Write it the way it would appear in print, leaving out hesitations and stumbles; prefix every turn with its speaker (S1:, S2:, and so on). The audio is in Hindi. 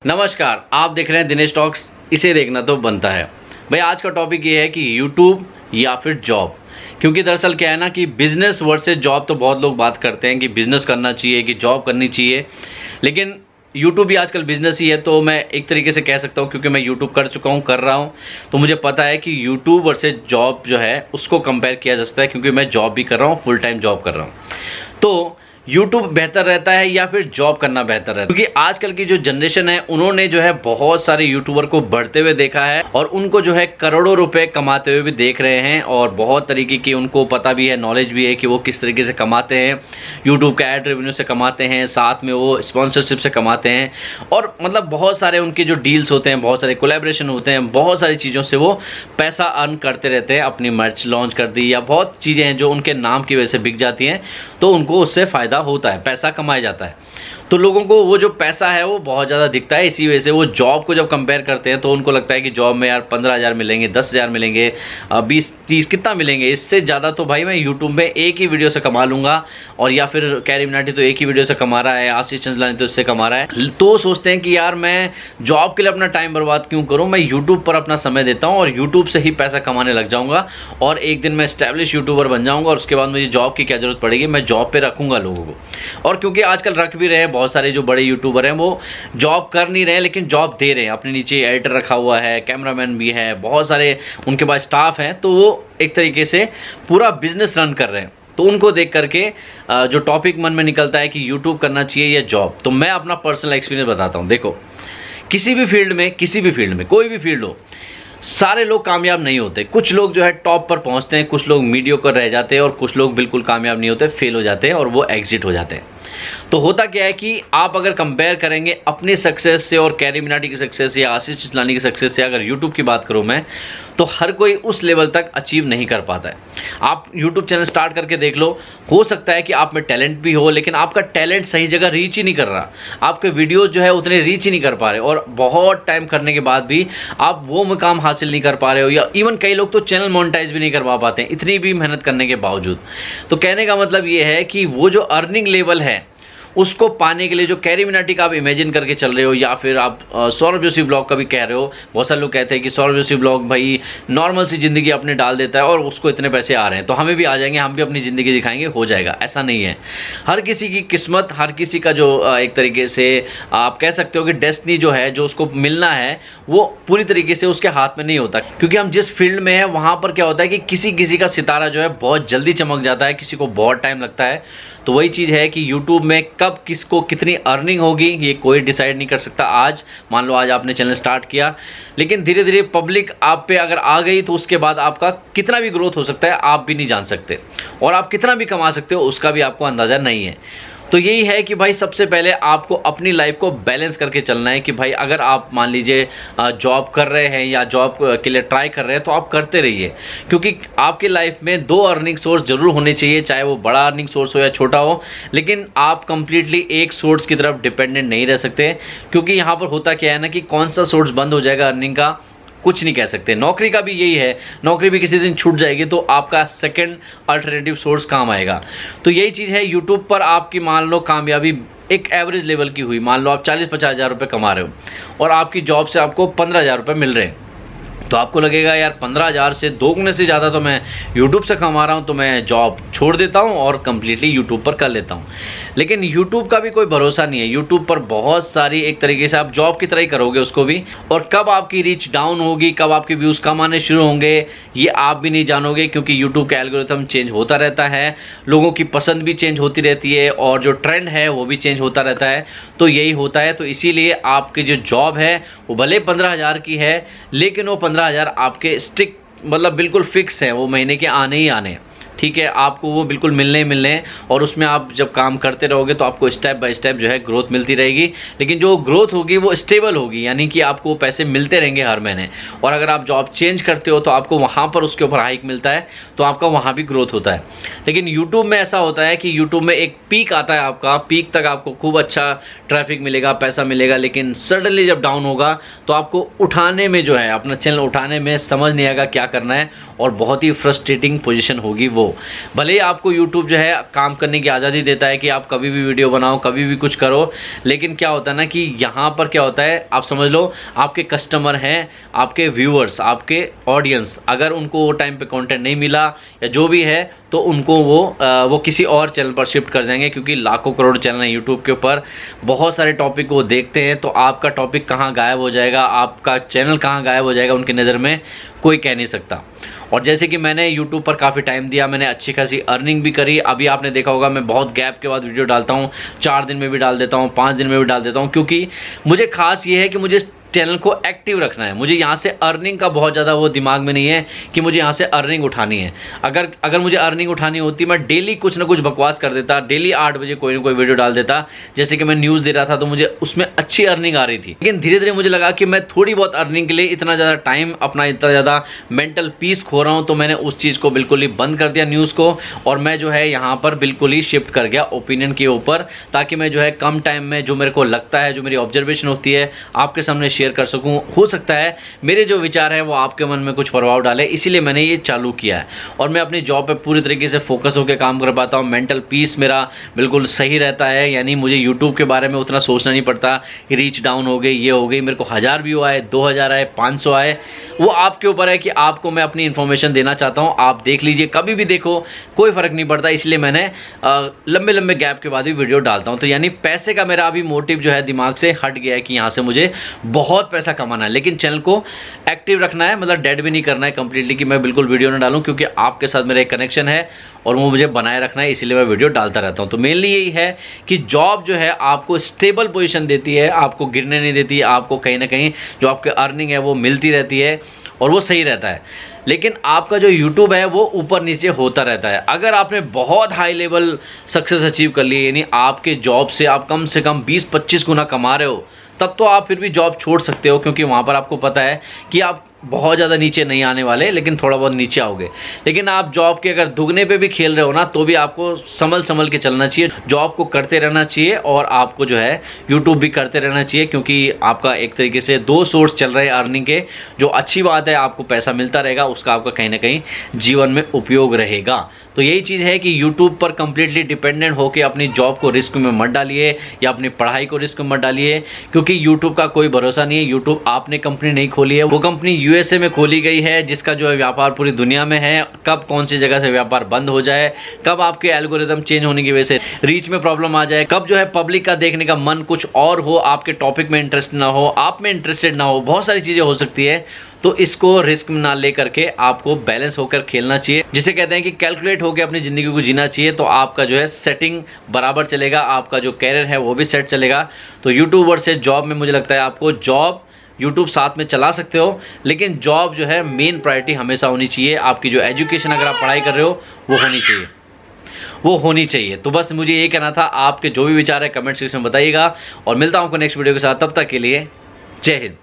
S1: नमस्कार, आप देख रहे हैं दिनेश टॉक्स। इसे देखना तो बनता है। भाई आज का टॉपिक ये है कि यूट्यूब या फिर जॉब। क्योंकि दरअसल क्या है ना कि बिजनेस वर्सेस जॉब तो बहुत लोग बात करते हैं कि बिजनेस करना चाहिए कि जॉब करनी चाहिए, लेकिन यूट्यूब भी आजकल बिजनेस ही है। तो मैं एक तरीके से कह सकता हूँ, क्योंकि मैं यूट्यूब कर चुका हूँ, कर रहा हूँ, तो मुझे पता है कि यूट्यूब वर्सेस जॉब जो है उसको कंपेयर किया जा सकता है। क्योंकि मैं जॉब भी कर रहा हूँ, फुल टाइम जॉब कर रहा हूँ। तो यूट्यूब बेहतर रहता है या फिर जॉब करना बेहतर रहता है? क्योंकि आजकल की जो जनरेशन है उन्होंने जो है बहुत सारे यूट्यूबर को बढ़ते हुए देखा है और उनको जो है करोड़ों रुपए कमाते हुए भी देख रहे हैं, और बहुत तरीके की उनको पता भी है, नॉलेज भी है कि वो किस तरीके से कमाते हैं। यूट्यूब का एड रेवेन्यू से कमाते हैं, साथ में वो स्पॉन्सरशिप से कमाते हैं, और मतलब बहुत सारे उनके जो डील्स होते हैं, बहुत सारे कोलैबोरेशन होते हैं, बहुत सारी चीज़ों से वो पैसा अर्न करते रहते हैं। अपनी मर्च लॉन्च कर दी या बहुत चीज़ें हैं जो उनके नाम की वजह से बिक जाती हैं, तो उनको उससे फ़ायदा होता है, पैसा कमाया जाता है। तो लोगों को वो जो पैसा है वो बहुत ज़्यादा दिखता है। इसी वजह से वो जॉब को जब कंपेयर करते हैं तो उनको लगता है कि जॉब में यार 15,000 मिलेंगे, 10,000 मिलेंगे, 20-30 कितना मिलेंगे, इससे ज़्यादा तो भाई मैं यूट्यूब में एक ही वीडियो से कमा लूँगा। और या फिर कैरी मिनाटी तो एक ही वीडियो से कमा रहा है, आशीष चंचलानी तो इससे कमा रहा है। तो सोचते हैं कि यार मैं जॉब के लिए अपना टाइम बर्बाद क्यों करूँ, मैं यूट्यूब पर अपना समय देता हूँ और यूट्यूब से ही पैसा कमाने लग जाऊँगा, और एक दिन मैं स्टैब्लिश यूट्यूबर बन जाऊँगा, और उसके बाद मुझे जॉब की क्या ज़रूरत पड़ेगी, मैं जॉब पर रखूँगा लोगों को। और क्योंकि आजकल रख भी रहे हैं, बहुत सारे जो बड़े यूट्यूबर हैं वो जॉब कर नहीं रहे हैं लेकिन जॉब दे रहे हैं। अपने नीचे एडिटर रखा हुआ है, कैमरामैन भी है, बहुत सारे उनके पास स्टाफ हैं, तो वो एक तरीके से पूरा बिजनेस रन कर रहे हैं। तो उनको देख करके जो टॉपिक मन में निकलता है कि यूट्यूब करना चाहिए या जॉब, तो मैं अपना पर्सनल एक्सपीरियंस बताता हूँ। देखो, किसी भी फील्ड में कोई भी फील्ड हो, सारे लोग कामयाब नहीं होते। कुछ लोग जो है टॉप पर पहुंचते हैं, कुछ लोग मीडियोकर रह जाते हैं, और कुछ लोग बिल्कुल कामयाब नहीं होते, फेल हो जाते हैं और वो एग्जिट हो जाते हैं। तो होता क्या है कि आप अगर कंपेयर करेंगे अपनी सक्सेस से और कैरी मिनाटी की सक्सेस या आशीष चंचलानी की सक्सेस से, अगर यूट्यूब की बात करूं मैं, तो हर कोई उस लेवल तक अचीव नहीं कर पाता है। आप यूट्यूब चैनल स्टार्ट करके देख लो, हो सकता है कि आप में टैलेंट भी हो, लेकिन आपका टैलेंट सही जगह रीच ही नहीं कर रहा, आपके वीडियोस जो है उतने रीच ही नहीं कर पा रहे, और बहुत टाइम करने के बाद भी आप वो मुकाम हासिल नहीं कर पा रहे हो, या इवन कई लोग तो चैनल मोनेटाइज भी नहीं करवा पाते हैं इतनी भी मेहनत करने के बावजूद। तो कहने का मतलब ये है कि वो जो अर्निंग लेवल है उसको पाने के लिए जो कैरी मिनाटी का आप इमेजिन करके चल रहे हो, या फिर आप सौरभ जोशी ब्लॉग का भी कह रहे हो। बहुत सारे लोग कहते हैं कि सौरभ जोशी ब्लॉग भाई नॉर्मल सी ज़िंदगी अपने डाल देता है और उसको इतने पैसे आ रहे हैं, तो हमें भी आ जाएंगे, हम भी अपनी ज़िंदगी दिखाएंगे, हो जाएगा। ऐसा नहीं है। हर किसी की किस्मत, हर किसी का जो एक तरीके से आप कह सकते हो कि डेस्टिनी जो है, जो उसको मिलना है, वो पूरी तरीके से उसके हाथ में नहीं होता। क्योंकि हम जिस फील्ड में हैं वहाँ पर क्या होता है कि किसी का सितारा जो है बहुत जल्दी चमक जाता है, किसी को बहुत टाइम लगता है। तो वही चीज़ है कि यूट्यूब में कब किसको कितनी अर्निंग होगी ये कोई डिसाइड नहीं कर सकता। आज मान लो आज आपने चैनल स्टार्ट किया, लेकिन धीरे धीरे पब्लिक आप पे अगर आ गई तो उसके बाद आपका कितना भी ग्रोथ हो सकता है आप भी नहीं जान सकते, और आप कितना भी कमा सकते हो उसका भी आपको अंदाज़ा नहीं है। तो यही है कि भाई सबसे पहले आपको अपनी लाइफ को बैलेंस करके चलना है कि भाई अगर आप मान लीजिए जॉब कर रहे हैं या जॉब के लिए ट्राई कर रहे हैं तो आप करते रहिए, क्योंकि आपकी लाइफ में 2 अर्निंग सोर्स जरूर होने चाहिए, चाहे वो बड़ा अर्निंग सोर्स हो या छोटा हो, लेकिन आप कंप्लीटली एक सोर्स की तरफ डिपेंडेंट नहीं रह सकते। क्योंकि यहाँ पर होता क्या है ना कि कौन सा सोर्स बंद हो जाएगा अर्निंग का कुछ नहीं कह सकते। नौकरी का भी यही है, नौकरी भी किसी दिन छूट जाएगी तो आपका सेकंड अल्टरनेटिव सोर्स काम आएगा। तो यही चीज़ है, यूट्यूब पर आपकी मान लो कामयाबी एक एवरेज लेवल की हुई, मान लो आप 40-50 हज़ार रुपये कमा रहे हो और आपकी जॉब से आपको 15,000 रुपये मिल रहे हैं, तो आपको लगेगा यार 15,000 से 2 गुने से ज़्यादा तो मैं यूट्यूब से कमा रहा हूँ, तो मैं जॉब छोड़ देता हूँ और कम्प्लीटली यूट्यूब पर कर लेता हूँ। लेकिन यूट्यूब का भी कोई भरोसा नहीं है। यूट्यूब पर बहुत सारी एक तरीके से आप जॉब की तरह ही करोगे उसको भी, और कब आपकी रीच डाउन होगी, कब आपके व्यूज़ कम आने शुरू होंगे ये आप भी नहीं जानोगे, क्योंकि यूट्यूब का एल्गोरिथम चेंज होता रहता है, लोगों की पसंद भी चेंज होती रहती है, और जो ट्रेंड है वो भी चेंज होता रहता है। तो यही होता है। तो इसीलिए आपकी जो जॉब है वो भले 15,000 की है, लेकिन वो 15,000 आपके स्टिक मतलब बिल्कुल फिक्स है, वो महीने के आने ही आने, ठीक है, आपको वो बिल्कुल मिलने ही मिलने हैं। और उसमें आप जब काम करते रहोगे तो आपको स्टेप बाय स्टेप जो है ग्रोथ मिलती रहेगी, लेकिन जो ग्रोथ होगी वो स्टेबल होगी, यानी कि आपको पैसे मिलते रहेंगे हर महीने। और अगर आप जॉब चेंज करते हो तो आपको वहाँ पर उसके ऊपर हाइक मिलता है, तो आपका वहाँ भी ग्रोथ होता है। लेकिन यूट्यूब में ऐसा होता है कि यूट्यूब में एक पीक आता है, आपका पीक तक आपको खूब अच्छा ट्रैफिक मिलेगा, पैसा मिलेगा, लेकिन सडनली जब डाउन होगा तो आपको उठाने में जो है, अपना चैनल उठाने में समझ नहीं आएगा क्या करना है, और बहुत ही फ्रस्ट्रेटिंग पोजीशन होगी वो। हो। भले ही आपको यूट्यूब जो है काम करने की आज़ादी देता है कि आप कभी भी वीडियो बनाओ, कभी भी कुछ करो, लेकिन क्या होता है ना कि यहाँ पर क्या होता है, आप समझ लो आपके कस्टमर हैं, आपके व्यूअर्स, आपके ऑडियंस, अगर उनको वो टाइम पे कंटेंट नहीं मिला या जो भी है तो उनको वो किसी और चैनल पर शिफ्ट कर जाएंगे, क्योंकि लाखों करोड़ चैनल हैं यूट्यूब के ऊपर, बहुत सारे टॉपिक वो देखते हैं। तो आपका टॉपिक कहाँ गायब हो जाएगा, आपका चैनल कहाँ गायब हो जाएगा, उनकी नज़र में कोई कह नहीं सकता। और जैसे कि मैंने यूट्यूब पर काफ़ी टाइम दिया, मैंने अच्छी खासी अर्निंग भी करी। अभी आपने देखा होगा मैं बहुत गैप के बाद वीडियो डालता हूँ, 4 दिन में भी डाल देता हूँ, 5 दिन में भी डाल देता हूँ, क्योंकि मुझे खास ये है कि मुझे चैनल को एक्टिव रखना है। मुझे यहाँ से अर्निंग का बहुत ज़्यादा वो दिमाग में नहीं है कि मुझे यहाँ से अर्निंग उठानी है। अगर मुझे अर्निंग उठानी होती, मैं डेली कुछ ना कुछ बकवास कर देता, डेली 8 बजे कोई ना कोई वीडियो डाल देता। जैसे कि मैं न्यूज़ दे रहा था तो मुझे उसमें अच्छी अर्निंग आ रही थी, लेकिन धीरे धीरे मुझे लगा कि मैं थोड़ी बहुत अर्निंग के लिए इतना ज़्यादा टाइम, अपना इतना ज़्यादा मेंटल पीस खो रहा हूँ, तो मैंने उस चीज़ को बिल्कुल ही बंद कर दिया न्यूज़ को, और मैं जो है यहाँ पर बिल्कुल ही शिफ्ट कर गया ओपिनियन के ऊपर, ताकि मैं जो है कम टाइम में जो मेरे को लगता है, जो मेरी ऑब्जर्वेशन होती है, आपके सामने शेयर कर सकूँ। हो सकता है मेरे जो विचार है वो आपके मन में कुछ प्रभाव डाले, इसीलिए मैंने ये चालू किया है। और मैं अपनी जॉब पे पूरी तरीके से फोकस होकर काम कर पाता हूँ, मेंटल पीस मेरा बिल्कुल सही रहता है। यानी मुझे यूट्यूब के बारे में उतना सोचना नहीं पड़ता कि रीच डाउन हो गई, ये हो गई, मेरे को 1000 व्यू आए, 2000 आए, 500 आए, वो आपके ऊपर है कि आपको मैं अपनी इन्फॉर्मेशन देना चाहता हूँ। आप देख लीजिए, कभी भी देखो, कोई फ़र्क नहीं पड़ता। इसलिए मैंने लंबे लंबे गैप के बाद भी वीडियो डालता हूँ। तो यानी पैसे का मेरा अभी मोटिव जो है दिमाग से हट गया है कि यहाँ से मुझे बहुत पैसा कमाना है, लेकिन चैनल को एक्टिव रखना है, मतलब डेड भी नहीं करना है कंप्लीटली कि मैं बिल्कुल वीडियो ना डालूं, क्योंकि आपके साथ मेरा एक कनेक्शन है और वो मुझे बनाए रखना है, इसीलिए मैं वीडियो डालता रहता हूं। तो मेनली यही है कि जॉब जो है आपको स्टेबल पोजीशन देती है, आपको गिरने नहीं देती, आपको कहीं ना कहीं जो आपकी अर्निंग है वो मिलती रहती है और वो सही रहता है। लेकिन आपका जो यूट्यूब है वो ऊपर नीचे होता रहता है। अगर आपने बहुत हाई लेवल सक्सेस अचीव कर ली, यानी आपके जॉब से आप कम से कम 20-25 गुना कमा रहे हो, तब तो आप फिर भी जॉब छोड़ सकते हो, क्योंकि वहाँ पर आपको पता है कि आप बहुत ज़्यादा नीचे नहीं आने वाले, लेकिन थोड़ा बहुत नीचे आओगे। लेकिन आप जॉब के अगर दुगने पे भी खेल रहे हो ना, तो भी आपको संभल के चलना चाहिए, जॉब को करते रहना चाहिए और आपको जो है यूट्यूब भी करते रहना चाहिए, क्योंकि आपका एक तरीके से 2 सोर्स चल रहे हैं अर्निंग के। जो अच्छी बात है, आपको पैसा मिलता रहेगा, उसका आपका कहीं ना कहीं जीवन में उपयोग रहेगा। तो यही चीज़ है कि यूट्यूब पर कंप्लीटली डिपेंडेंट होकर अपनी जॉब को रिस्क में मत डालिए या अपनी पढ़ाई को रिस्क में मत डालिए, क्योंकि यूट्यूब का कोई भरोसा नहीं है। यूट्यूब आपने कंपनी नहीं खोली है, वो कंपनी यूएसए में खोली गई है, जिसका जो है व्यापार पूरी दुनिया में है। कब कौन सी जगह से व्यापार बंद हो जाए, कब आपके एल्गोरिदम चेंज होने की वजह से रीच में प्रॉब्लम आ जाए, कब जो है पब्लिक का देखने का मन कुछ और हो, आपके टॉपिक में इंटरेस्ट ना हो, आप में इंटरेस्टेड ना हो, बहुत सारी चीज़ें हो सकती है। तो इसको रिस्क ना ले करके आपको बैलेंस होकर खेलना चाहिए, जिसे कहते हैं कि कैलकुलेट होकर अपनी ज़िंदगी को जीना चाहिए। तो आपका जो है सेटिंग बराबर चलेगा, आपका जो कैरियर है वो भी सेट चलेगा। तो यूट्यूबर से जॉब में मुझे लगता है आपको जॉब यूट्यूब साथ में चला सकते हो, लेकिन जॉब जो है मेन प्रायोरिटी हमेशा होनी चाहिए। आपकी जो एजुकेशन, अगर आप पढ़ाई कर रहे हो, वो होनी चाहिए। तो बस मुझे ये कहना था। आपके जो भी विचार है कमेंट सेक्शन में बताइएगा, और मिलता हूँ आपको नेक्स्ट वीडियो के साथ। तब तक के लिए जय हिंद।